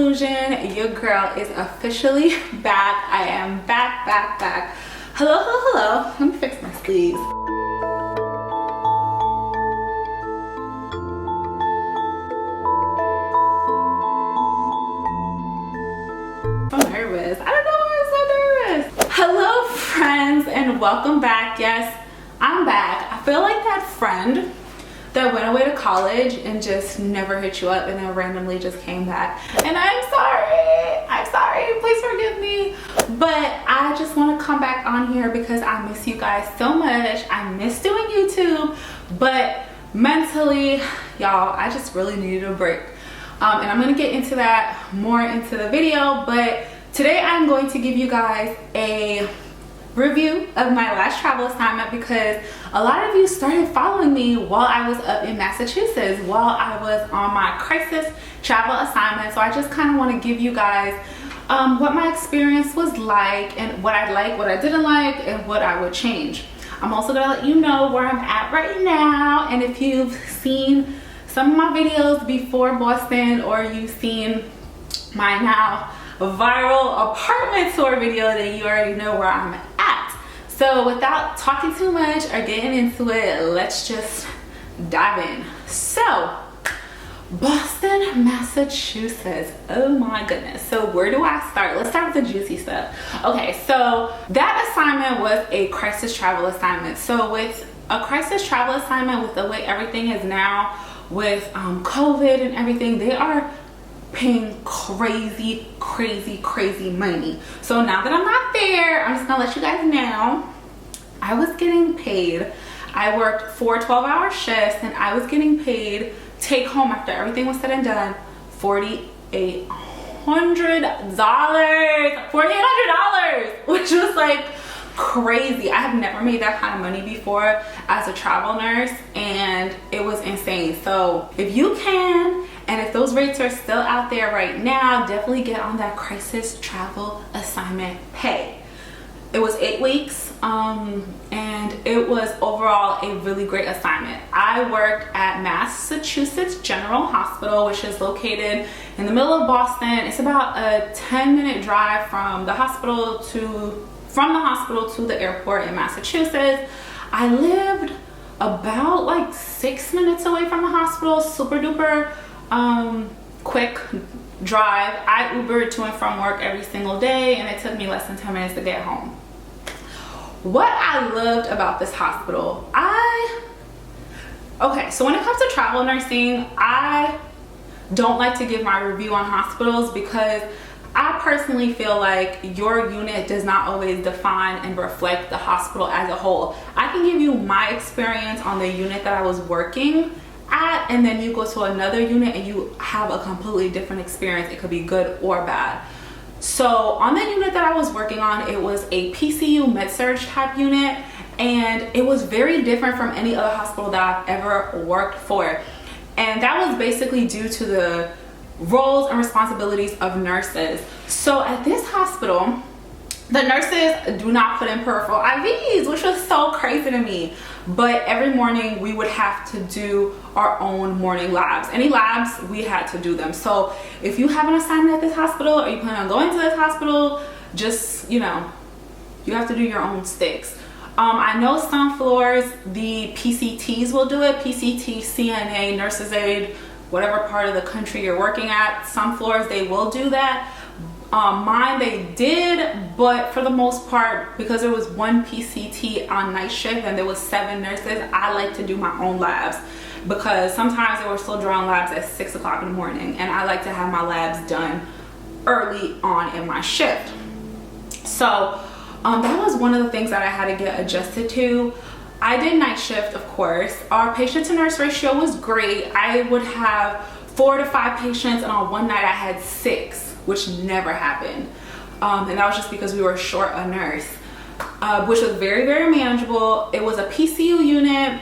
conclusion, your girl is officially back. I am back. Hello. Let me fix my sleeves. I'm nervous. I don't know why I'm so nervous. Hello friends and welcome back. Yes, I'm back. I feel like that friend that went away to college and just never hit you up and then randomly just came back. And I'm sorry, please forgive me. But I just want to come back on here because I miss you guys so much. I miss doing YouTube, but mentally, y'all, I just really needed a break. And I'm gonna get into that more into the video, but today I'm going to give you guys a review of my last travel assignment because a lot of you started following me while I was up in Massachusetts, while I was on my crisis travel assignment. So I just kind of want to give you guys what my experience was like and what I liked, what I didn't like, and what I would change. I'm also gonna let you know where I'm at right now, and if you've seen some of my videos before Boston or you've seen my now viral apartment tour video, then you already know where I'm at. So without talking too much or getting into it, let's just dive in. So Boston, Massachusetts, oh my goodness. So where do I start? Let's start with the juicy stuff. Okay, so that assignment was a crisis travel assignment. So with a crisis travel assignment, with the way everything is now with COVID and everything, they are paying crazy money. So now that I'm not there, I'm just gonna let you guys know I was getting paid. I worked 4 12-hour shifts and I was getting paid take home after everything was said and done $4,800, which was like crazy. I have never made that kind of money before as a travel nurse, and it was insane. So if you can, and if those rates are still out there right now, definitely get on that crisis travel assignment pay. It was 8 weeks, and it was overall a really great assignment. I worked at Massachusetts General Hospital, which is located in the middle of Boston. It's about a 10-minute drive from the hospital to the airport in Massachusetts. I lived about like 6 minutes away from the hospital. Super duper quick drive. I Ubered to and from work every single day, and it took me less than 10 minutes to get home. What I loved about this hospital, so when it comes to travel nursing, I don't like to give my review on hospitals because I personally feel like your unit does not always define and reflect the hospital as a whole. I can give you my experience on the unit that I was working at, and then you go to another unit and you have a completely different experience. It could be good or bad. So on the unit that I was working on, it was a PCU med-surg type unit, and it was very different from any other hospital that I've ever worked for. And that was basically due to the roles and responsibilities of nurses. So at this hospital, the nurses do not put in peripheral IVs, which was so crazy to me. But every morning we would have to do our own morning labs. Any labs, we had to do them. So if you have an assignment at this hospital or you plan on going to this hospital, just, you know, you have to do your own sticks. I know some floors, the PCTs will do it. PCT, CNA, nurses aid, whatever part of the country you're working at. Some floors, they will do that. Mine, they did, but for the most part, because there was one PCT on night shift and there was 7 nurses, I like to do my own labs because sometimes they were still drawing labs at 6 o'clock in the morning, and I like to have my labs done early on in my shift. So that was one of the things that I had to get adjusted to. I did night shift, of course. Our patient to nurse ratio was great. I would have 4 to 5 patients, and on one night I had 6. Which never happened, and that was just because we were short a nurse, which was very manageable. It was a PCU unit.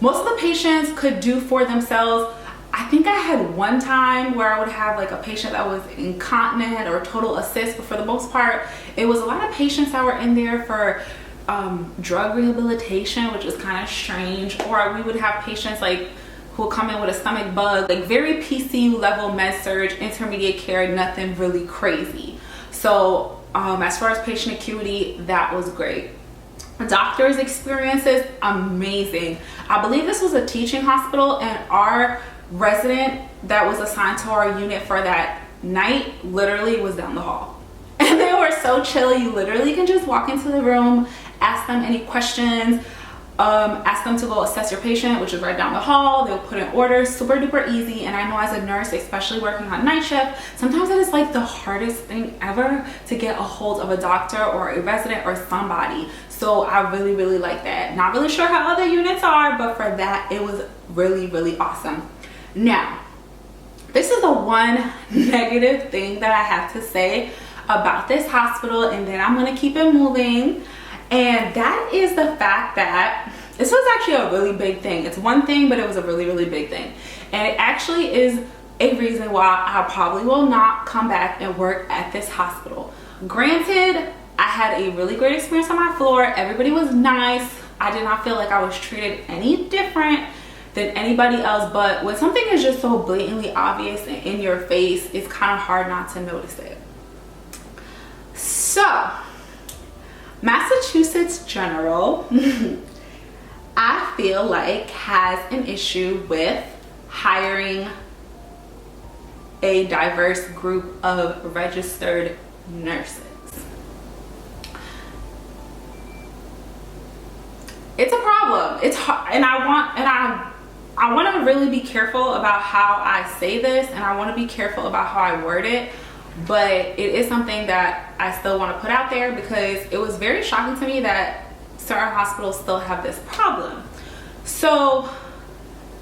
Most of the patients could do for themselves. I think I had one time where I would have like a patient that was incontinent or total assist, but for the most part it was a lot of patients that were in there for drug rehabilitation, which was kind of strange. Or we would have patients like who will come in with a stomach bug, like very PCU level med surge, intermediate care, nothing really crazy. So as far as patient acuity, that was great. Doctor's experiences, amazing. I believe this was a teaching hospital, and our resident that was assigned to our unit for that night literally was down the hall. And they were so chill. You literally can just walk into the room, ask them any questions, ask them to go assess your patient, which is right down the hall. They'll put in orders, super duper easy. And I know as a nurse, especially working on night shift, sometimes it is like the hardest thing ever to get a hold of a doctor or a resident or somebody. So I really, really like that. Not really sure how other units are, but for that, it was really, really awesome. Now, this is the one negative thing that I have to say about this hospital, and then I'm gonna keep it moving. And that is the fact that this was actually a really big thing. It's one thing, but it was a really, really big thing. And it actually is a reason why I probably will not come back and work at this hospital. Granted, I had a really great experience on my floor. Everybody was nice. I did not feel like I was treated any different than anybody else, but when something is just so blatantly obvious and in your face, it's kind of hard not to notice it. So, Massachusetts General, I feel like has an issue with hiring a diverse group of registered nurses. It's a problem. It's hard, and I want to really be careful about how I say this, and I want to be careful about how I word it, but it is something that I still want to put out there because it was very shocking to me that certain hospitals still have this problem. So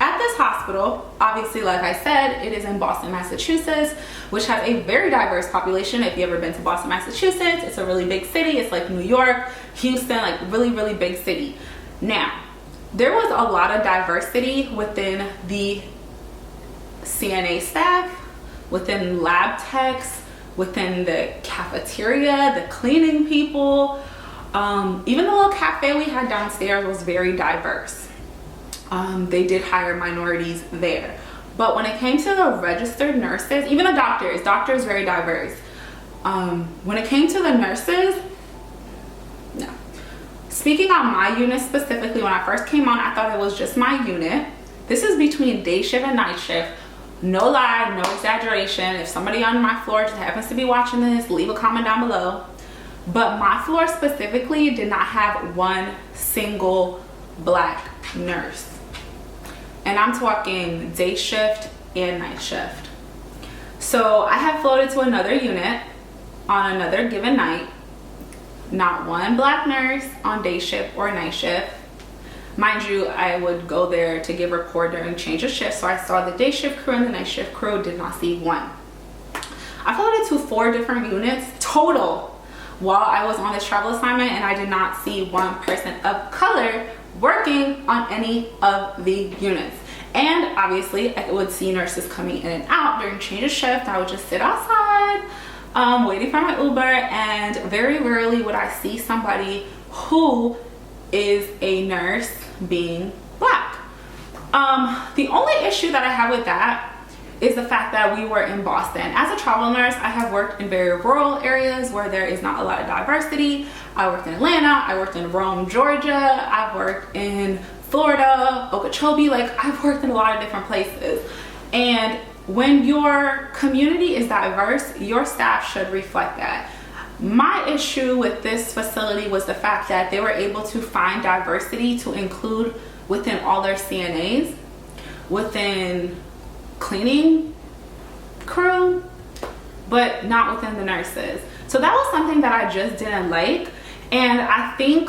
at this hospital, obviously, like I said, it is in Boston, Massachusetts, which has a very diverse population. If you've ever been to Boston, Massachusetts, it's a really big city. It's like New York, Houston, like really, really big city. Now, there was a lot of diversity within the CNA staff, within lab techs, within the cafeteria, the cleaning people. Even the little cafe we had downstairs was very diverse. They did hire minorities there. But when it came to the registered nurses, even the doctors very diverse. When it came to the nurses, no. Speaking on my unit specifically, when I first came on, I thought it was just my unit. This is between day shift and night shift. No lie, no exaggeration. If somebody on my floor just happens to be watching this, leave a comment down below. But my floor specifically did not have one single black nurse. And I'm talking day shift and night shift. So I had floated to another unit on another given night. Not one black nurse on day shift or night shift. Mind you, I would go there to give report during change of shift, so I saw the day shift crew and the night shift crew, did not see one. I floated to 4 different units total while I was on this travel assignment, and I did not see one person of color working on any of the units. And obviously, I would see nurses coming in and out during change of shift. I would just sit outside waiting for my Uber, and very rarely would I see somebody who is a nurse being black. The only issue that I have with that is the fact that we were in Boston. As a travel nurse, I have worked in very rural areas where there is not a lot of diversity. I worked in Atlanta, I worked in Rome, Georgia, I've worked in Florida, Okeechobee, like I've worked in a lot of different places. And when your community is diverse, your staff should reflect that. My issue with this facility was the fact that they were able to find diversity to include within all their CNAs, within cleaning crew, but not within the nurses. So that was something that I just didn't like. And I think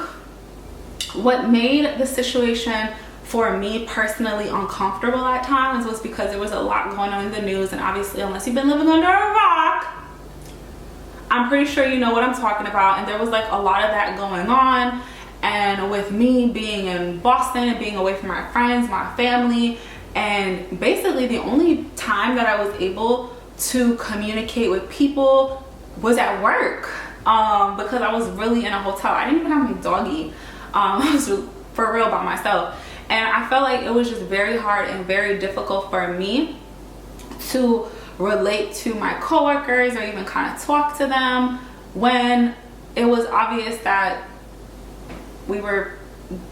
what made the situation for me personally uncomfortable at times was because there was a lot going on in the news, and obviously unless you've been living under a rock, I'm pretty sure you know what I'm talking about. And there was like a lot of that going on, and with me being in Boston and being away from my friends, my family, and basically the only time that I was able to communicate with people was at work, because I was really in a hotel. I didn't even have my doggy. I was for real by myself. And I felt like it was just very hard and very difficult for me to relate to my coworkers or even kind of talk to them when it was obvious that we were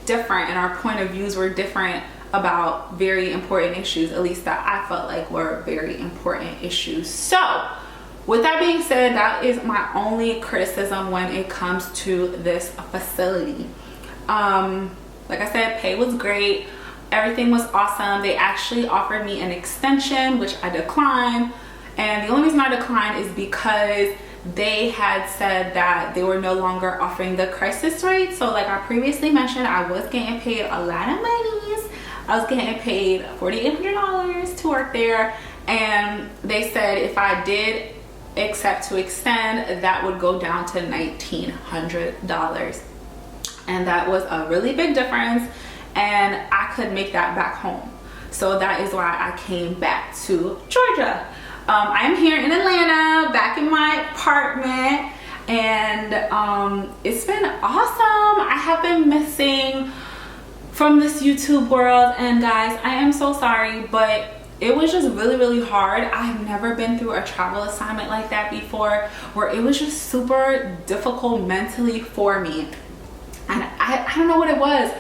different and our point of views were different about very important issues, at least that I felt like were very important issues. So with that being said, that is my only criticism when it comes to this facility. Like I said, pay was great, everything was awesome. They actually offered me an extension, which I declined, and the only reason I declined is because they had said that they were no longer offering the crisis rate. So like I previously mentioned, I was getting paid a lot of monies. I was getting paid $4,800 to work there, and they said if I did accept to extend, that would go down to $1,900, and that was a really big difference, and I could make that back home. So that is why I came back to Georgia. I am here in Atlanta, back in my apartment, and it's been awesome. I have been missing from this YouTube world, and guys, I am so sorry, but it was just really hard. I've never been through a travel assignment like that before, where it was just super difficult mentally for me, and I don't know what it was.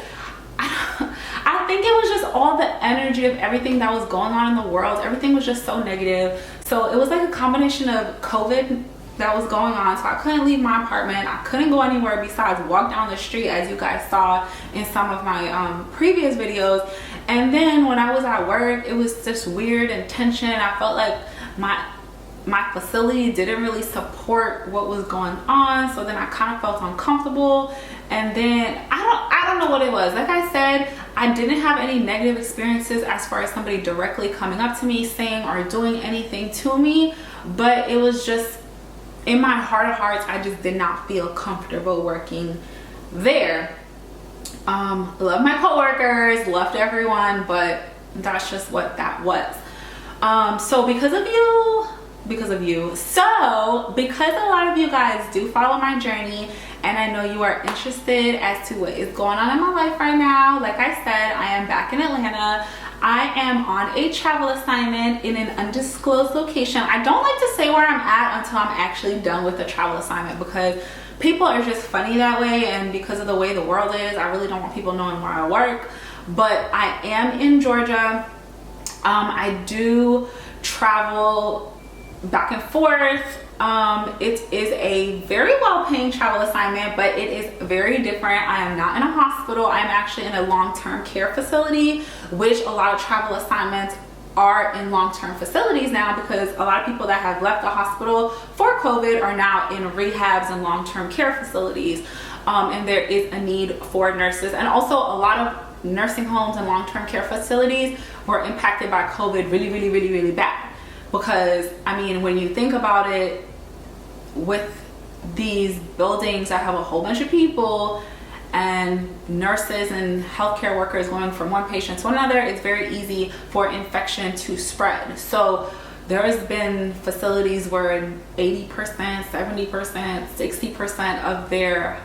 I think it was just all the energy of everything that was going on in the world. Everything was just so negative. So it was like a combination of COVID that was going on, so I couldn't leave my apartment. I couldn't go anywhere besides walk down the street, as you guys saw in some of my previous videos. And then when I was at work, it was just weird and tension. I felt like my facility didn't really support what was going on, so then I kind of felt uncomfortable. And then I don't know what it was. Like I said, I didn't have any negative experiences as far as somebody directly coming up to me saying or doing anything to me, but it was just in my heart of hearts, I just did not feel comfortable working there. Love my coworkers, loved everyone, but that's just what that was. So because a lot of you guys do follow my journey, and I know you are interested as to what is going on in my life right now. Like I said, I am back in Atlanta. I am on a travel assignment in an undisclosed location. I don't like to say where I'm at until I'm actually done with the travel assignment, because people are just funny that way, and because of the way the world is, I really don't want people knowing where I work. But I am in Georgia. I do travel back and forth. It is a very well-paying travel assignment, but it is very different. I am not in a hospital. I'm actually in a long-term care facility, which a lot of travel assignments are in long-term facilities now, because a lot of people that have left the hospital for COVID are now in rehabs and long-term care facilities, and there is a need for nurses. And also a lot of nursing homes and long-term care facilities were impacted by COVID really bad, because I mean, when you think about it, with these buildings that have a whole bunch of people and nurses and healthcare workers going from one patient to another, it's very easy for infection to spread. So there has been facilities where 80%, 70%, 60% of their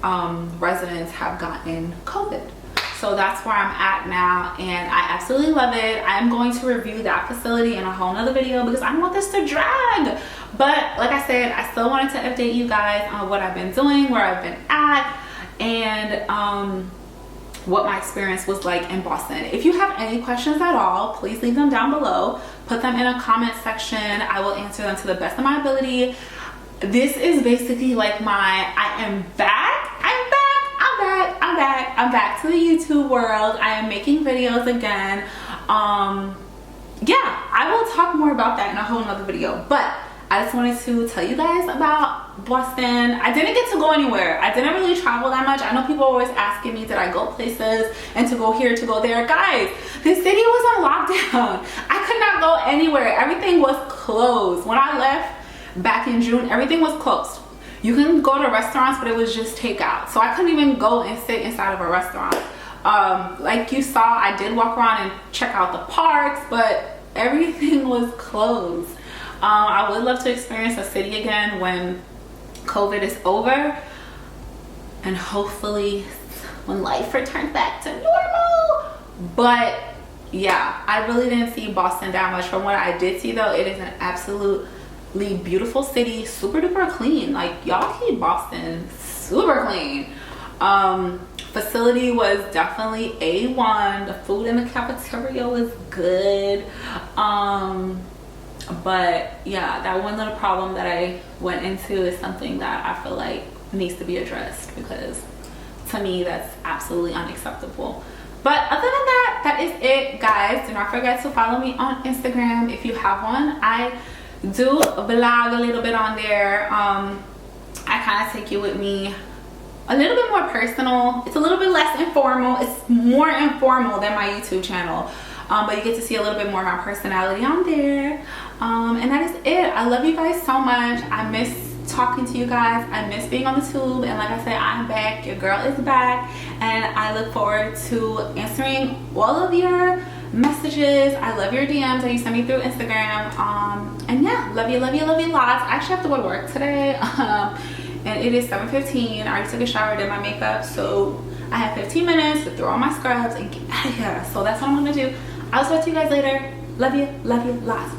residents have gotten COVID. So that's where I'm at now, and I absolutely love it. I am going to review that facility in a whole nother video because I don't want this to drag. But like I said, I still wanted to update you guys on what I've been doing, where I've been at, and what my experience was like in Boston. If you have any questions at all, please leave them down below. Put them in a comment section. I will answer them to the best of my ability. This is basically like my I'm back to the YouTube world. I am making videos again. Yeah, I will talk more about that in a whole nother video, but I just wanted to tell you guys about Boston. I didn't get to go anywhere. I didn't really travel that much. I know people are always asking me, did I go places and to go here, to go there? Guys, the city was on lockdown. I could not go anywhere. Everything was closed. When I left back in June, everything was closed. You can go to restaurants, but it was just takeout. So I couldn't even go and sit inside of a restaurant. Like you saw, I did walk around and check out the parks, but everything was closed. I would love to experience a city again when COVID is over, and hopefully when life returns back to normal. But yeah, I really didn't see Boston that much. From what I did see though, it is an absolutely beautiful city, super duper clean. Like, y'all keep Boston super clean. Facility was definitely A1. The food in the cafeteria was good. But yeah, that one little problem that I went into is something that I feel like needs to be addressed, because to me that's absolutely unacceptable. But other than that, that is it, guys. Do not forget to follow me on Instagram if you have one. I do vlog a little bit on there. I kind of take you with me, a little bit more personal. It's a little bit less informal. It's more informal than my YouTube channel, but you get to see a little bit more of my personality on there. And that is it. I love you guys so much. I miss talking to you guys. I miss being on the tube, and like I said, I'm back. Your girl is back, and I look forward to answering all of your messages. I love your DMs that you send me through Instagram. And yeah, love you lots. I actually have to go to work today. And it is 7:15. I already took a shower, did my makeup, so I have 15 minutes to throw on my scrubs and get out of here. So that's what I'm gonna do. I'll talk to you guys later. Love you lots.